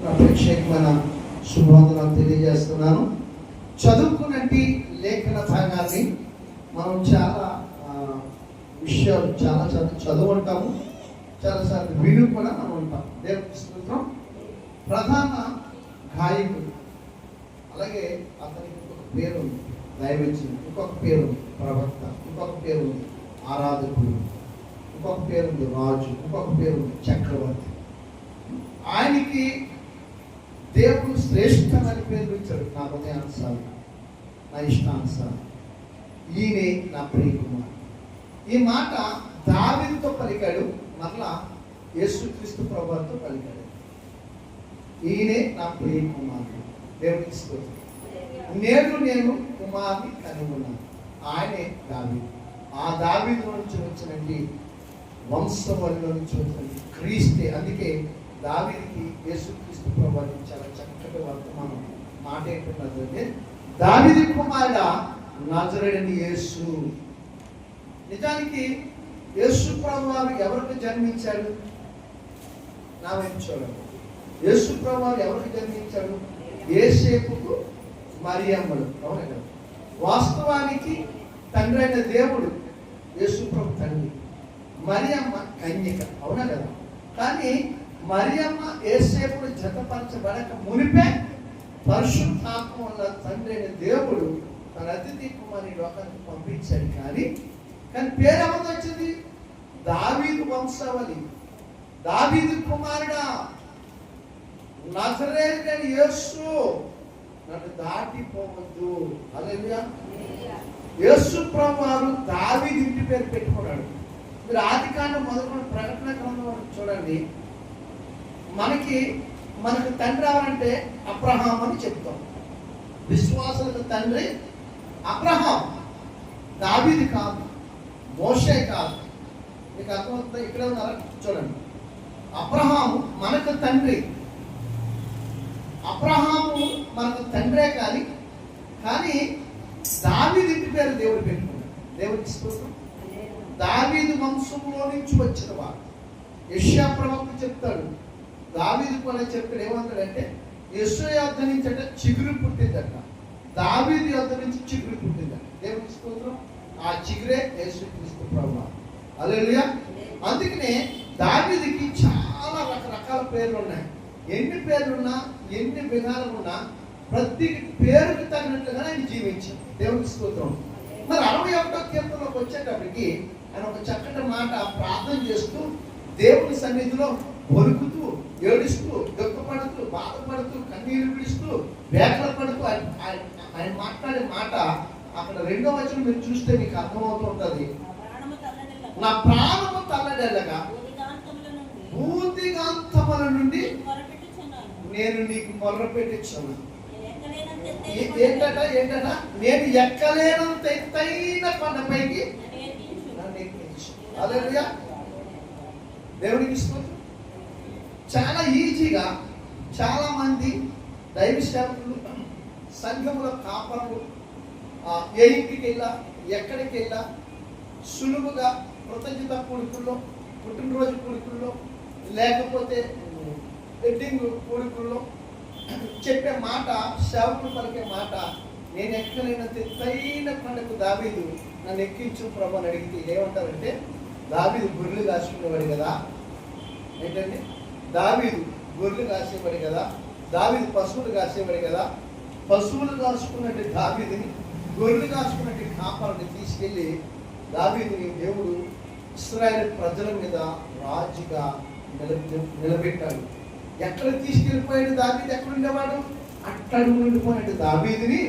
ప్రత్యేకమైన శుభవందనాలు తెలియజేస్తున్నాను. చదువుకున్నట్టు లేఖన భాగాన్ని మనం చాలా విషయాలు చాలా చదువుంటాము, చాలాసార్లు విని కూడా మనం ఉంటాం. దేవుని స్తోత్రం. ప్రధాన గాయకుడు, అలాగే అతనికి ఇంకొక పేరు ఉంది దైవజనుడు, ఇంకొక పేరు ఉంది ప్రవక్త, ఇంకొక పేరు ఉంది ఆరాధకుడు, ఇంకొక పేరు ఉంది రాజు, ఇంకొక పేరు ఉంది చక్రవర్తి. ఆయనకి దేవుడు శ్రేష్టమైన పేరు ఇచ్చాడు. నా హృదయానుసారం, నా ఇష్టానుసారం, ఈయనే నా ప్రియ కుమారుడు. ఈ మాట దావీదుతో పలికాడు, మరలా యేసుక్రీస్తు ప్రభువుతో పలికాడు. ఈయనే నా ప్రియ కుమారుడు. దేవునికి స్తోత్రం. నేను కుమారుని కనుగొన్నాను. ఆయనే దావీదు. ఆ దావీదు నుంచి వచ్చినటువంటి వంశవళిలో నుంచి వచ్చినటువంటి క్రీస్తే. అందుకే దావీదుకి యేసుక్రీస్తు ప్రభువు చాలా చక్కటి వర్తమానం మాట ఏంటంటే, దావీదు కుమారుడా నజరేయుడైన యేసు. నిజానికి యేసు ప్రభువు ఎవరికి జన్మించాడు? నా వైపు చూడండి. యేసు ప్రభువు ఎవరికి జన్మించాడు? యోసేపుకు మరియమ్మలు. అవునా కదా? వాస్తవానికి తండ్రి అయిన దేవుడు యేసు ప్రభు తండ్రి, మరియమ్మ కన్యక. అవునా కదా? కానీ మరియమ్మ యోసేపుడు జతపరచబడక మునిపే పరిశుద్ధాత్మ వల్ల తండ్రి అయిన దేవుడు తన అతిథి కుమారుని లోకానికి పంపించాడు. కానీ పేరు ఎవరిది వచ్చింది? దావీదు వంశావళి. దావీదు కుమారుడా నజరేయుడైన యేసు, నన్ను దాటిపోవద్దు. హల్లెలూయా. యేసు ప్రభువారు దావీదు ఇంటి పేరు పెట్టుకున్నాడు. మీరు ఆదికాండం మొదలుకొని ప్రకటన గ్రంథం చూడండి. మనకు తండ్రి ఎవరంటే అబ్రహాం అని చెప్తాం. విశ్వాసులకు తండ్రి అబ్రహాం, దావీదు కాదు, మోషే కాదు. మీకు అర్థమవుతుంది? ఇక్కడ ఉన్నారా? చూడండి. అబ్రహాము మనకు తండ్రి. అబ్రహాము మనకు తండ్రే కానీ దావీదు ఇంటి పేరు దేవుడు పెట్టుకున్నాడు. దేవుడికి స్తోత్రం. దావీదు వంశంలో నుంచి వచ్చిన వాడు. యెషయా ప్రవక్త చెప్తాడు, దావీదు కూడా చెప్పాడు. ఏమంటాడంటే, యెషయా యొద్ద నుంచి అంటే చిగురు పుట్టిందట, దావీదు యొద్ద నుంచి చిగురు పుట్టిందట. దేవుడికి స్తోత్రం. ఆ చిగురే యేసుక్రీస్తు ప్రభువు. హల్లెలూయా. అందుకనే దావీదుకి చాలా రకరకాల పేర్లు ఉన్నాయి. ఎన్ని పేర్లున్నా, ఎన్ని విధాలున్నా, ప్రతి పేరుకి తగినట్లుగా ఆయన జీవించాడు. దేవునికి స్తోత్రం. మరి 61వ కీర్తనలోకి వచ్చేటప్పటికి ఆయన ఒక చక్కటి మాట ప్రార్థన చేస్తూ, దేవుని సన్నిధిలో వణుకుతూ, ఏడుస్తూ, దుఃఖపడుతూ, బాధపడుతూ, కన్నీరు పిడుస్తూ, వేకల పడుతూ ఆయన మాట్లాడే మాట అక్కడ 2వ వచనం మీరు చూస్తే మీకు అర్థమవుతుంటది. నా ప్రాణము తల్లడెల్లగా భూదిగాంతముల నుండి నేను నీకు మొర్ర పెట్టించాను. ఏంటట నేను ఎక్కలేనంత ఎత్తైన కొండపైకి నన్ను ఎక్కించాను. హల్లెలూయా. దేవునికి స్తోత్రం. చాలా ఈజీగా చాలా మంది దైవ సేవకులు, సంఘముల కాపరులు ఏ ఇంటికి వెళ్ళా, ఎక్కడికి వెళ్ళా సులువుగా కృతజ్ఞత కూడుకుల్లో, పుట్టినరోజు కూడుకుల్లో, లేకపోతే వెడ్డింగ్ కూడుకుల్లో చెప్పే మాట, సేవకులు పలికే మాట, నేను ఎక్కలేనంత ఎత్తైన కొండకు దావీదు నన్ను ఎక్కించు ప్రభు అని అడిగితే ఏమంటారంటే, దావీదు గొర్రెలు కాసుకునేవాడు కదా. ఏంటంటే దావీదు గొర్రెలు కాసేవాడు కదా, దావీదు పశువులు కాసేవాడు కదా. పశువులు కాసుకున్నట్టు దావీదుని, గొర్రెలు కాసుకున్నట్టు కాపరిని తీసుకెళ్ళి దావీదుని దేవుడు ఇశ్రాయేలు ప్రజల మీద రాజుగా నిలబెట్టాడు. ఎక్కడ తీసుకెళ్ళిపోయాడు దావీదు? ఎక్కడ ఉండేవాడు? అట్టడుగు ఉండిపోయినట్టు దావీదుని,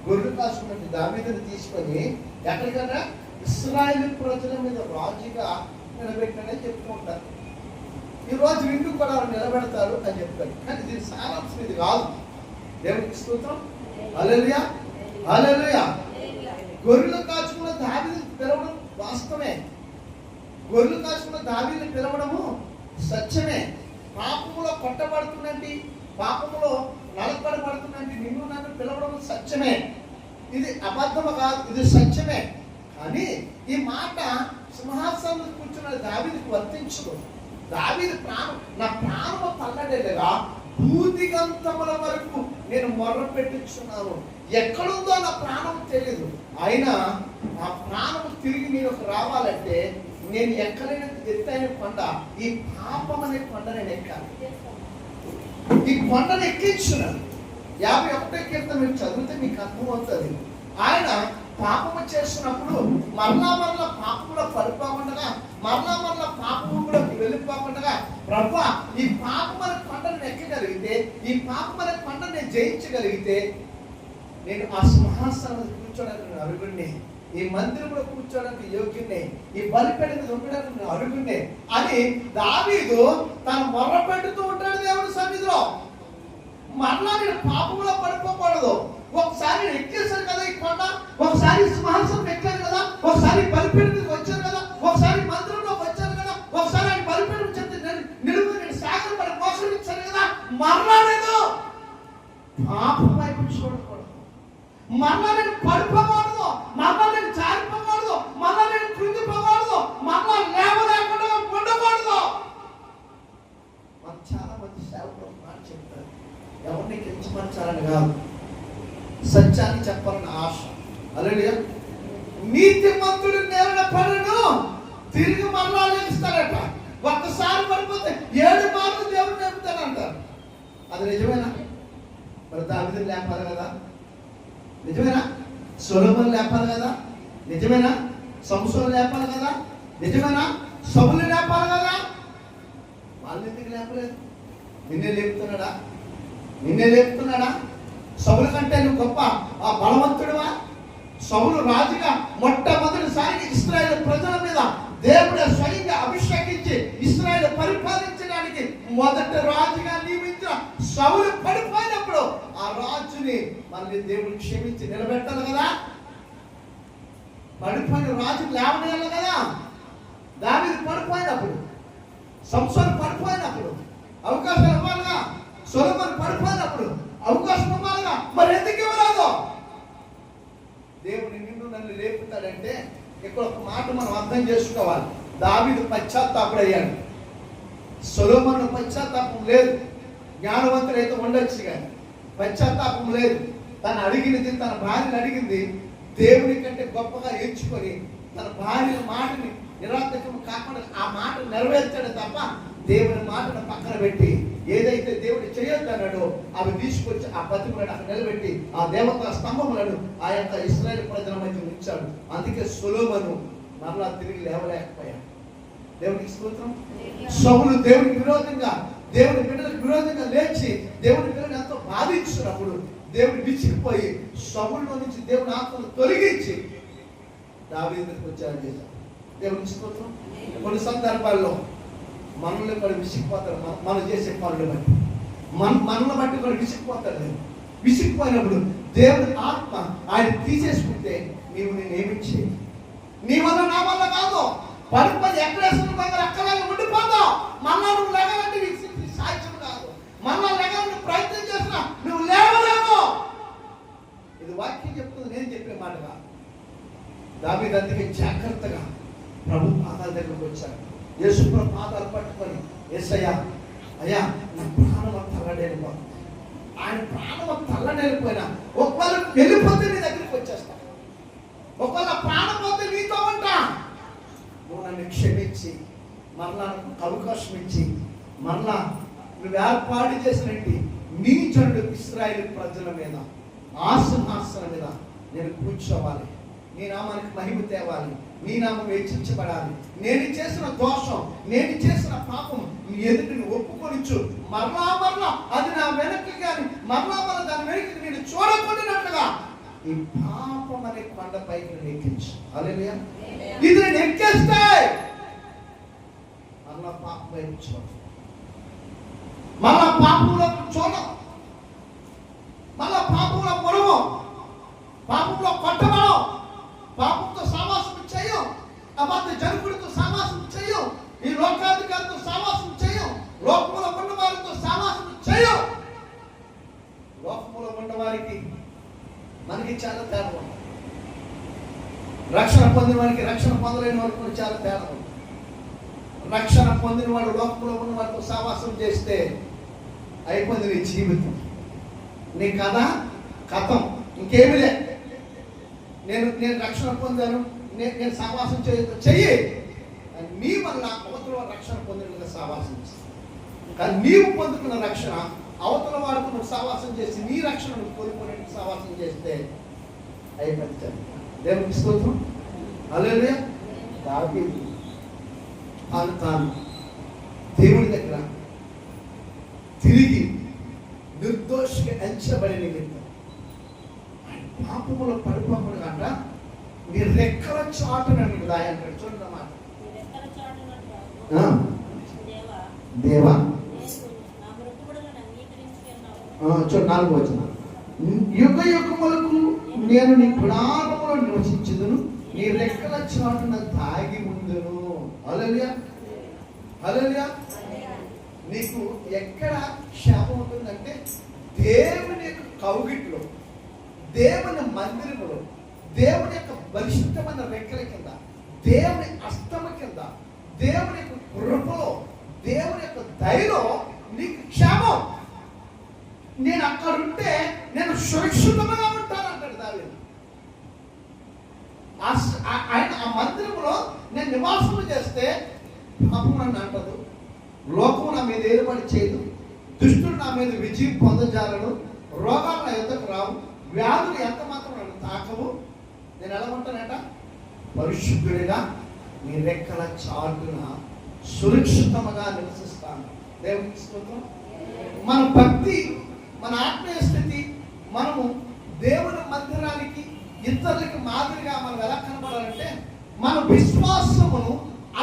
గొర్రెలు కాసుకున్నట్టు దావీదుని తీసుకొని ఎక్కడికన్నా ఇశ్రాయేలు ప్రజల మీద రాజుగా నిలబెట్టాడని చెప్తూ ఉంటారు. ఈరోజు వింటూ కూడా నిలబెడతారు అని చెప్తారు. కానీ దీని సారాంశం ఇది కాదు. దేవునికి స్తోత్రం. హల్లెలూయా. హల్లెలూయా. గొర్రెలు కాచుకున్న దావీదుని పిలవడం వాస్తవమే. గొర్రెలు కాచుకున్న దావీదుని పిలవడము సత్యమే. పాపములో కొట్టబడుతున్నట్టు, పాపములో నలపడబడుతున్నట్టు నిన్ను నన్ను పిలవడం సత్యమే. ఇది అబద్ధము కాదు, ఇది సత్యమే. కానీ ఈ మాట సింహాసనంలో కూర్చున్న దావీదుకు వర్తించదు. దావీదు ప్రాణం, నా ప్రాణము తల్లడేగా భూదిగంతముల వరకు నేను మొర్ర పెట్టుచున్నాను. ఎక్కడుందో నా ప్రాణం తెలియదు. అయినా ఆ ప్రాణం తిరిగి నేను రావాలంటే నేను ఎక్కలేని ఎత్తైన కొండ, ఈ పాపం అనే కొండ నేను ఎక్కాలి. ఈ కొండను ఎక్కించున్నాను. 51వ కీర్తన మీరు చదివితే మీకు అర్థమవుతుంది. ఆయన పాపము చేస్తున్నప్పుడు మరలా పాపంలో పడిపోకుండా, మరలా పాపములో వెళ్ళిపోకుండా, ప్రభువా ఈ పాపం అనే కొండను ఎక్కగలిగితే, ఈ పాపం అనే కొండను నేను జయించగలిగితే నేను ఆ సింహాసనం కూర్చోడానికి నేను అర్హుడిని, ఈ మందిరంలో కూర్చోడానికి యోగ్యుడిని, ఈ బలిపీఠ మీద ఉండడానికి నేను అర్హుడిని అని దావీదు తను మొర్ర పెడుతూ ఉంటాడు దేవుడి సన్నిధిలో. మరలా నేను పాపంలో పడిపోకూడదు. ఒకసారి నేను ఎక్కేశాను కదా ఈ కొండ, ఒకసారి సింహాసనం ఎక్కాను కదా, ఒకసారి బలిపీఠ మీదకి వచ్చాను కదా, ఒకసారి మందిరంలోకి వచ్చాను కదా, ఒకసారి ఆయన బలిపీఠం చెప్తే నిలువు నేను సాగరం మరి మోసగించాను కదా, మరలా నేను పాపం వైపు చూడకూడదు, మరలా నేను పడిపోకూడదు, మరలా నేను జారిపోకూడదు, మరలా నేను కృంగిపోకూడదు, మరలా లేవలేకుండా ఉండకూడదు. మనం చాలా మంది సేవకులు మాట చెప్తారు, ఎవరిని కించపరచాలని కాదు, సత్యాన్ని చెప్పాలని ఆశ. అలాగే నీతిమంతుడు నేల పడును తిరిగి మరలా లేస్తాడట. ఒక్కసారి పడిపోతే 7 మార్లు దేవుడు లేపుతాడంటారు. అది నిజమేనా? మరి దావీదు లేపాలి కదా, నిజమేనా? సొలొమోను లేపాలి కదా, నిజమేనా? సంసోను లేపాలి కదా, నిజమేనా? సౌలు లేపాలి కదా, వాళ్ళు ఎందుకు లేపలేదు? నిన్నే లేపుతున్నాడా? నిన్నే లేపుతున్నాడా? సౌలు కంటే నువ్వు గొప్ప ఆ బలవంతుడువా? సౌలు రాజుగా మొట్టమొదటిసారి ఇశ్రాయేలు ప్రజల మీద దేవుడే స్వయంగా అభిషేకించి ఇశ్రాయేలు పరిపాలించడానికి మొదటి రాజుగా నియమించిన సౌలు పడిపోయినప్పుడు ఆ రాజుని మళ్ళీ దేవుడు క్షమించి నిలబెట్టాలి కదా. పడిపోయిన రాజు లేవనేయాలి కదా. దావీదు పడిపోయినప్పుడు, సంసోను పడిపోయినప్పుడు అవకాశం ఇవ్వాలిగా, సొలొమోను పడిపోయినప్పుడు అవకాశం ఇవ్వాలిగా, మరి ఎందుకు ఇవ్వరాదు? దేవుడు నిన్ను నన్ను లేపుతాడంటే ఇక్కడ ఒక మాట మనం అర్థం చేసుకోవాలి. దావీదు పశ్చాత్తాపుడయ్యాడు, సొలొమోను పశ్చాత్తాపం లేదు. జ్ఞానవంతుడైతే ఉండొచ్చు కానీ పశ్చాత్తాపం లేదు. తను అడిగినది, తన భార్యను అడిగింది దేవుని కంటే గొప్పగా ఎంచుకొని తన భార్య మాటని నిరార్థకం కాకుండా ఆ మాట నెరవేర్చాడు తప్ప దేవుని మాటను పక్కన పెట్టి ఏదైతే దేవుడు చేయొద్దన్నాడో అవి తీసుకొచ్చి ఆ పతిములను అక్కడ నిలబెట్టి ఆ దేవతా స్తంభములను ఆ యొక్క ఇశ్రాయేలు ప్రజల మధ్య ఉంచాడు. అందుకే సొలొమోను మరలా తిరిగి లేవలేకపోయాడు. దేవునికి స్తోత్రం. సౌలు దేవునికి విరోధంగా, దేవుని బిడ్డలకు విరోధంగా లేచి దేవుని బిడ్డను ఎంతో బాధించినప్పుడు దేవుడు విసిగిపోయి సౌలులో నుంచి దేవుని ఆత్మను తొలగించి దావీదుకు వచ్చారని చేశారు. దేవునికి స్తోత్రం. కొన్ని సందర్భాల్లో మనల్ని కూడా విసిగిపోతారు, మనం చేసే పనులు బట్టి మనల్ని బట్టి కూడా విసిగిపోతారు. విసిగిపోయినప్పుడు దేవుని ఆత్మ ఆయన తీసేసుకుంటే నీవు నేను ఏమిచ్చి నీ వల్ల నా వల్ల కాదు, పడిపోయి ఎక్కడేస్తున్న దగ్గర అక్కలాగా ఉండిపోతావు. మళ్ళా నువ్వు లేగాలంటే సాధ్యం కాదు, మళ్ళా లేగాలని ప్రయత్నం చేస్తున్నా నువ్వు లేవలేవు. ఇది వాక్యం చెప్తుంది, నేను చెప్పే మాట కాదు. దావీదు అందుకే జాగ్రత్తగా ప్రభు పాదాల దగ్గరకు వచ్చాడు. యేసుప్రభు పాదాలు పట్టుకొని యేసయ్యా అయ్యా నా ప్రాణం తల్లడేలిపోతుంది. ఆయన ప్రాణం తల్లడేలిపోయినా ఒకవేళ వెళ్ళిపోతే నీ దగ్గరికి వచ్చేస్తా, ఒకవేళ ప్రాణం పోతే నీతో ఉంటా. నువ్వు నన్ను క్షమించి మరలా అవకాశం ఇచ్చి మరలా నువ్వు ఏర్పాటు చేసినట్టు నీ జనుడు ఇశ్రాయేలు ప్రజల మీద ఆ సింహాసనం మీద నేను కూర్చోవాలి, నీ నామానికి మహిమ తేవాలి, నీ నామం హెచ్చించబడాలి. నేను చేసిన దోషం, నేను చేసిన పాపం నీ ఎదుటిని ఒప్పుకొనిచ్చు. మరలా అది నా వెనక్కి కానీ మరలా దాని వెనక్కి నేను చూడకుండానట్లుగా ఈ పాపం అనే కొండపైకి నేను ఎక్కించు. హల్లెలూయా. ఇది నేను ఎక్కేస్తే మరలా పాపం వైపు చూడ, మరలా పాపంలో చూడ, మరలా పాపంలో పొడవు, పాపంలో కొట్టబడం, పాపంతో సావాసం చేయం, అబద్ధ జనుకుడితో సావాసం చేయం, ఈ లోకాధికారితో సావాసం చేయం, లోకములో ఉన్న వారితో సావాసం చేయం. లోకములో ఉన్న వారికి మనకి చాలా తేడా ఉంది. రక్షణ పొందిన వారికి రక్షణ పొందలేని వారికి చాలా తేడా ఉంది. రక్షణ పొందిన వాడు లోకంలో ఉన్న వారితో సావాసం చేస్తే అయిపోయింది నీ జీవితం, నీ కథ కథం, ఇంకేమీ లే. నేను రక్షణ పొందాను, నేను సహవాసం చెయ్యి నీ వల్ల అవతల రక్షణ పొందిన సహవాసం చేస్తాను. కానీ నీవు పొందుకున్న రక్షణ అవతల వారికి నువ్వు సహవాసం చేసి నీ రక్షణ నువ్వు కోల్పోయిన సహవాసం చేస్తే అయిపోయింది. దేవునికి స్తోత్రం. హల్లెలూయా. దావీదు తాను దేవుని దగ్గర తిరిగి నిర్దోషిగా ఎంచబడి నిమిత్తం పాపములో పడిపోకుండా అంట నీ రెక్కల చాటునండి దాయ అంటాడు. చూడండి మాట, దేవా చూడండి 4వ వచనం, యుగ యుగములకు నేను నీ గుడారములో నివసించుదును, నీ రెక్కల చాటున దాగి ఉందును. హల్లెలూయా. హల్లెలూయా. నీకు ఎక్కడ క్షేమం ఉంటుందంటే దేవుని యొక్క కౌగిట్లో, దేవుని మందిరములో, దేవుని యొక్క బలిష్టమైన రెక్కల కింద, దేవుని అస్తమ కింద, దేవుని యొక్క కృపలో, దేవుని యొక్క దయలో నీకు క్షేమం. నేను అక్కడుంటే నేను సురక్షితంగా ఉంటాను అంటాడు దావీదు. ఆయన ఆ మందిరంలో నేను నివాసం చేస్తే పాపం నన్ను అంటదు, లోకం నా మీద ఏర్పడి చేయదు, దుష్టుడు నా మీద విజయం పొందజాలడు, రోగాలు నా ఎద్దకు రావు, వ్యాధులు ఎంత మాత్రం నన్ను తాకవు. నేను ఎలా ఉంటానంట? పరిశుద్ధుడిగా నీ రెక్కల చాటున సురక్షితంగా నివసిస్తాను. దేవునికి స్తోత్రం. మన భక్తి, మన ఆత్మీయ స్థితి, మనము దేవుని మందిరానికి ఇతరులకి మాదిరిగా మనం ఎలా కనబడాలంటే మన విశ్వాసమును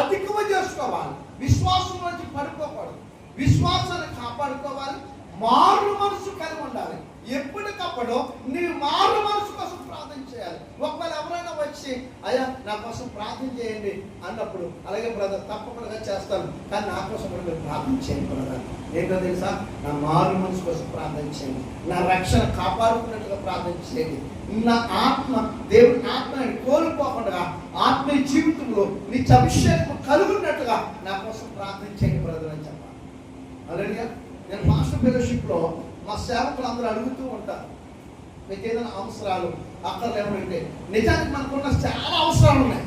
అధికము చేసుకోవాలి. విశ్వాసం నుంచి పడుకోకూడదు, విశ్వాసాన్ని కాపాడుకోవాలి. మారు మనసు కలిగి ఉండాలి. ఎప్పటికప్పుడు నీవు మారు మనసు కోసం ప్రార్థన చేయాలి. ఒకవేళ ఎవరైనా వచ్చి అయ్యా నా కోసం ప్రార్థన చేయండి అన్నప్పుడు, అలాగే బ్రదర్ తప్పకుండా చేస్తాను, కానీ నా కోసం కూడా మీరు ప్రార్థన చేయండి బ్రదర్. ఏంటో తెలుసా? నా మారు మనసు కోసం ప్రార్థన చేయండి, నా రక్షణ కాపాడుకున్నట్టుగా ప్రార్థన చేయండి, నా ఆత్మ దేవుని ఆత్మని కోల్పోకుండా ఆత్మీయ జీవితంలో నీ అభిషేకం కలుగున్నట్టుగా నా కోసం ప్రార్థన చేయండి బ్రదర్ అని చెప్పాలి. అలాగే నేను మాస్టర్ ఫెలోషిప్లో మా సేవకులు అందరూ అడుగుతూ ఉంటారు, మీకు ఏదైనా అవసరాలు అక్కర్లు ఏమంటే, నిజానికి మనకున్న చాలా అవసరాలు ఉన్నాయి.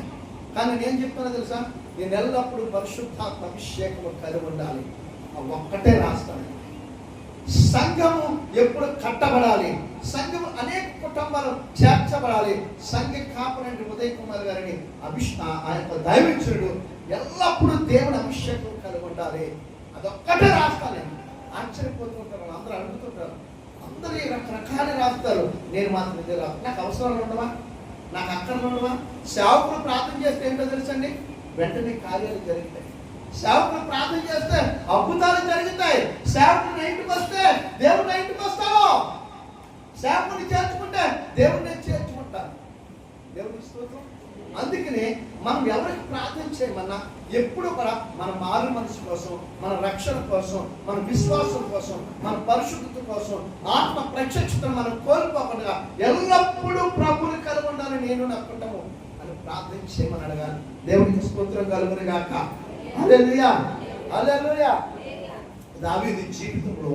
కానీ నేను చెప్తున్నా తెలుసా, నేను ఎల్లప్పుడూ పరిశుద్ధాత్మ అభిషేకం కలిగి ఉండాలి. ఒక్కటే రాస్తాను. సంఘము ఎప్పుడు కట్టబడాలి, సంఘము అనేక కుటుంబాలు చేర్చబడాలి. సంఘ కాపరండి ఉదయ్ కుమార్ గారిని ఆ యొక్క దైవజనుడు ఎల్లప్పుడూ దేవుని అభిషేకం కలిగి ఉండాలి. అదొక్కటే రాస్తాను. ఆశ్చర్యపోతుంటారు, అందరూ అడుగుతుంటారు, అందరూ రకరకాలు రాస్తారు. నేను మాత్రం ఇదే రాస్తాను. నాకు అవసరాలు ఉండవా, నాకు అక్కర్లు ఉండవా? సేవకులు ప్రార్థన చేస్తే ఏంటో తెలుసండి, వెంటనే కార్యాలు జరుగుతాయి. సేవకులు ప్రార్థన చేస్తే అద్భుతాలు జరుగుతాయి. సేవకులు ఇంటికి వస్తే దేవుడు ఇంటికి వస్తాడు. సేవకుని చేర్చుకుంటే దేవుడిని చేర్చుకుంటారు. దేవుడికి స్తోత్రం. అందుకని మనం ఎవరికి ప్రార్థన చేయమన్నా ఎప్పుడు కూడా మన మారు మనసు కోసం, మన రక్షణ కోసం, మన విశ్వాసం కోసం, మన పరిశుద్ధత కోసం, ఆత్మ ప్రత్యక్షతను మనం కోల్పోకుండా ఎల్లప్పుడూ ప్రభువుని కలిగి ఉండాలని నేను అనుకుంటాము అని ప్రార్థన చేయమని అడగాలి. దేవునికి స్తోత్రం కలుగును గాక. హల్లెలూయా. హల్లెలూయా. దావీదు జీవితంలో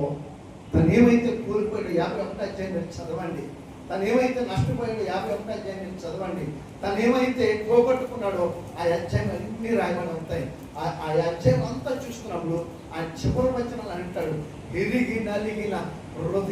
తను ఏమైతే కోల్పోయాడో 51వ అధ్యాయం చదవండి. తను ఏమైతే నష్టపోయాడో 51వ అధ్యాయం చదవండి. తను ఏమైతే పోగొట్టుకున్నాడో ఆ అధ్యాయం అన్ని రాయబడి ఉంటాయి. ఆ అధ్యాయం అంతా చూస్తున్నప్పుడు ఆ చివరి వచనాలు అంటాడు, ఎరిగి నలిగిన హృదయం